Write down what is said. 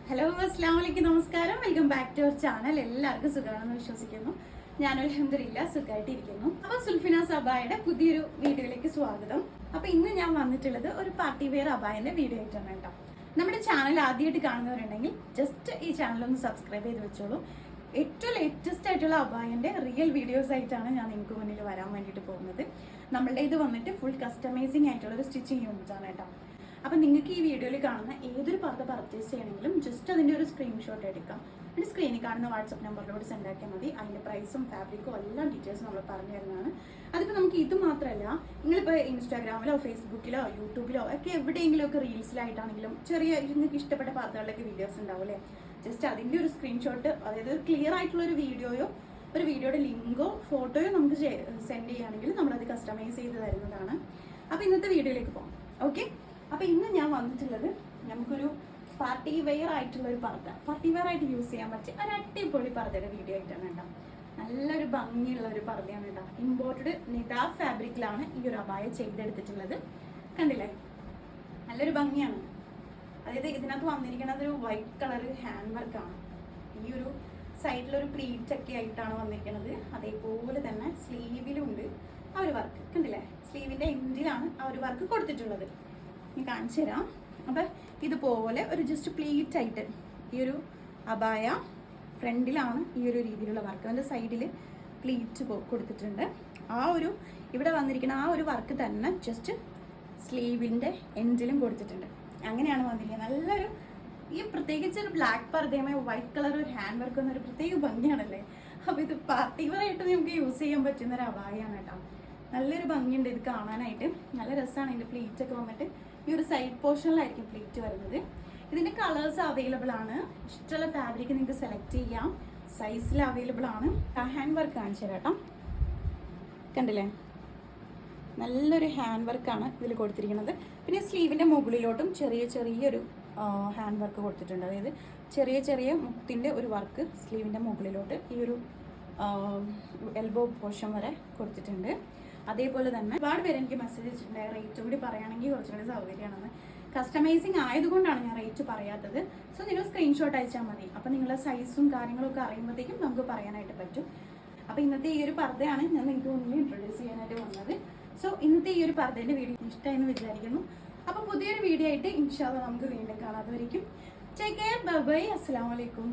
Hello അസ്സലാമലൈക്കും നമസ്കാരം. Welcome back to our channel. എല്ലാവർക്കും സുഖമാണെന്ന് വിശ്വസിക്കുന്നു. ഞാൻ അൽഹംദുലില്ലാ സുഖമായിട്ടിരിക്കുന്നു. അപ്പോൾ സുൽഫിനാസ് അബായയുടെ പുതിയൊരു വീഡിയോയിലേക്ക് സ്വാഗതം. അപ്പോൾ ഇന്ന് ഞാൻ വന്നിട്ടുള്ളത് ഒരു പാർട്ടി വെയർ അബായന്റെ വീഡിയോ ആയിട്ടാണ് കേട്ടോ. നമ്മുടെ ചാനൽ ആദ്യമായിട്ട് കാണുന്നവരുണ്ടെങ്കിൽ ജസ്റ്റ് ഈ ചാനൽ ഒന്ന് സബ്സ്ക്രൈബ് ചെയ്ത് വെച്ചോളൂ. ഏറ്റവും ലേറ്റസ്റ്റ് ആയിട്ടുള്ള അബായന്റെ റിയൽ വീഡിയോസ് ആയിട്ടാണ് ഞാൻ നിങ്ങൾക്ക് മുന്നിൽ വരാൻ വേണ്ടിയിട്ട് പോകുന്നത്. നമ്മളുടെ ഇത് വന്നിട്ട് ഫുൾ കസ്റ്റമൈസിങ് ആയിട്ടുള്ള ഒരു സ്റ്റിച്ചിങ് യൂണിറ്റ് ആണ് കേട്ടോ. അപ്പം നിങ്ങൾക്ക് ഈ വീഡിയോയിൽ കാണുന്ന ഏതൊരു പർദ്ദ പർച്ചേസ് ചെയ്യണമെങ്കിലും ജസ്റ്റ് അതിൻ്റെ ഒരു സ്ക്രീൻഷോട്ട് എടുക്കാം. എന്നിട്ട് സ്ക്രീനിൽ കാണുന്ന വാട്സപ്പ് നമ്പറിലോട്ട് സെൻഡ് ആക്കിയാൽ മതി. അതിൻ്റെ പ്രൈസും ഫാബ്രിക്കും എല്ലാം ഡീറ്റെയിൽസും നമ്മൾ പറഞ്ഞു തരുന്നതാണ്. അതിപ്പോൾ നമുക്ക് ഇത് മാത്രമല്ല, നിങ്ങളിപ്പോൾ ഇൻസ്റ്റാഗ്രാമിലോ ഫേസ്ബുക്കിലോ യൂട്യൂബിലോ ഒക്കെ എവിടെയെങ്കിലും ഒക്കെ റീൽസിലായിട്ടാണെങ്കിലും ചെറിയ നിങ്ങൾക്ക് ഇഷ്ടപ്പെട്ട പർദ്ദകളുടെയൊക്കെ വീഡിയോസ് ഉണ്ടാവില്ലേ, ജസ്റ്റ് അതിൻ്റെ ഒരു സ്ക്രീൻഷോട്ട്, അതായത് ക്ലിയർ ആയിട്ടുള്ള ഒരു വീഡിയോയോ ഒരു വീഡിയോയുടെ ലിങ്കോ ഫോട്ടോയോ നമുക്ക് സെൻഡ് ചെയ്യുകയാണെങ്കിൽ നമ്മളത് കസ്റ്റമൈസ് ചെയ്ത് തരുന്നതാണ്. അപ്പോൾ ഇന്നത്തെ വീഡിയോയിലേക്ക് പോകാം. ഓക്കെ, അപ്പൊ ഇന്ന് ഞാൻ വന്നിട്ടുള്ളത് നമുക്കൊരു പാർട്ടി വെയർ ആയിട്ടുള്ള ഒരു പർദ്ദ, പാർട്ടി വെയർ ആയിട്ട് യൂസ് ചെയ്യാൻ പറ്റിയ ഒരു അടിപൊളി പർദ്ദയുടെ വീഡിയോ ആയിട്ടാണ് കേട്ടോ. നല്ലൊരു ഭംഗിയുള്ള ഒരു പർദ്ദയാണ് കേട്ടോ. ഇമ്പോർട്ടഡ് നിതാ ഫാബ്രിക്കിലാണ് ഈ ഒരു അബായ ചെയ്തെടുത്തിട്ടുള്ളത്. കണ്ടില്ലേ, നല്ലൊരു ഭംഗിയാണ്. അതായത് ഇതിനകത്ത് വന്നിരിക്കുന്നത് ഒരു വൈറ്റ് കളർ ഹാൻഡ് വർക്കാണ്. ഈ ഒരു സൈഡിലൊരു പ്ലീറ്റ് ഒക്കെ ആയിട്ടാണ് വന്നിരിക്കുന്നത്. അതേപോലെ തന്നെ സ്ലീവിലുണ്ട് ആ ഒരു വർക്ക്. കണ്ടില്ലേ, സ്ലീവിന്റെ എൻഡിലാണ് ആ ഒരു വർക്ക് കൊടുത്തിട്ടുള്ളത്. ഞാൻ കാണിച്ചു തരാം. അപ്പം ഇതുപോലെ ഒരു ജസ്റ്റ് പ്ലീറ്റ് ആയിട്ട് ഈ ഒരു അബായ ഫ്രണ്ടിലാണ് ഈ ഒരു രീതിയിലുള്ള വർക്ക്. അതിൻ്റെ സൈഡിൽ പ്ലീറ്റ് കൊടുത്തിട്ടുണ്ട്. ആ ഒരു ഇവിടെ വന്നിരിക്കുന്ന ആ ഒരു വർക്ക് തന്നെ ജസ്റ്റ് സ്ലീവിൻ്റെ എൻഡിലും കൊടുത്തിട്ടുണ്ട്. അങ്ങനെയാണ് വന്നിരിക്കുന്നത്. നല്ലൊരു ഈ പ്രത്യേകിച്ച് ഒരു ബ്ലാക്ക് പർദ്ദയുമായി വൈറ്റ് കളർ ഒരു ഹാൻഡ് വർക്ക് എന്നൊരു പ്രത്യേക ഭംഗിയാണല്ലേ. അപ്പോൾ ഇത് പാർട്ടി വെയർ ആയിട്ട് നമുക്ക് യൂസ് ചെയ്യാൻ പറ്റുന്ന ഒരു അബായാണ് കേട്ടോ. നല്ലൊരു ഭംഗിയുണ്ട് ഇത് കാണാനായിട്ട്. നല്ല രസമാണ്. ഇതിൻ്റെ പ്ലീറ്റ് ഒക്കെ വന്നിട്ട് ഈ ഒരു സൈഡ് പോർഷനിലായിരിക്കും പ്ലീറ്റ് വരുന്നത്. ഇതിൻ്റെ കളേഴ്സ് അവൈലബിൾ ആണ്. ഇഷ്ടമുള്ള ഫാബ്രിക് നിങ്ങൾക്ക് സെലക്ട് ചെയ്യാം. സൈസിൽ അവൈലബിൾ ആണ്. ഹാൻഡ് വർക്ക് കാണിച്ചു തരാം കേട്ടോ. കണ്ടില്ലേ, നല്ലൊരു ഹാൻഡ് വർക്കാണ് ഇതിൽ കൊടുത്തിരിക്കുന്നത്. പിന്നെ സ്ലീവിൻ്റെ മുകളിലോട്ടും ചെറിയൊരു ഹാൻഡ് വർക്ക് കൊടുത്തിട്ടുണ്ട്. അതായത് ചെറിയ മുത്തിൻ്റെ ഒരു വർക്ക് സ്ലീവിൻ്റെ മുകളിലോട്ട് ഈ ഒരു എൽബോ പോർഷൻ വരെ കൊടുത്തിട്ടുണ്ട്. അതേപോലെ തന്നെ ഒരുപാട് പേര് എനിക്ക് മെസ്സേജ് വെച്ചിട്ടുണ്ട് റേറ്റ് കൂടി പറയുകയാണെങ്കിൽ കുറച്ചുകൂടി സൗകര്യമാണെന്ന്. കസ്റ്റമൈസിങ് ആയതുകൊണ്ടാണ് ഞാൻ റേറ്റ് പറയാത്തത്. സോ നിങ്ങൾ സ്ക്രീൻഷോട്ട് അയച്ചാൽ മതി. അപ്പം നിങ്ങളുടെ സൈസും കാര്യങ്ങളൊക്കെ അറിയുമ്പോഴത്തേക്കും നമുക്ക് പറയാനായിട്ട് പറ്റും. അപ്പം ഇന്നത്തെ ഈ ഒരു പർദ്ദയാണ് ഞാൻ നിങ്ങൾക്ക് മുന്നിൽ ഇൻട്രൊഡ്യൂസ് ചെയ്യാനായിട്ട് വന്നത്. സോ ഇന്നത്തെ ഈ ഒരു പർദ്ദേൻ്റെ വീഡിയോ ഇഷ്ടമായെന്ന് വിചാരിക്കുന്നു. അപ്പം പുതിയൊരു വീഡിയോ ആയിട്ട് ഇൻഷാ അല്ലാഹ് നമുക്ക് വീണ്ടും കാണാതെ വരയ്ക്കും. ടേക്ക് കെയർ, ബൈ ബൈ, അസ്സലാമു അലൈക്കും.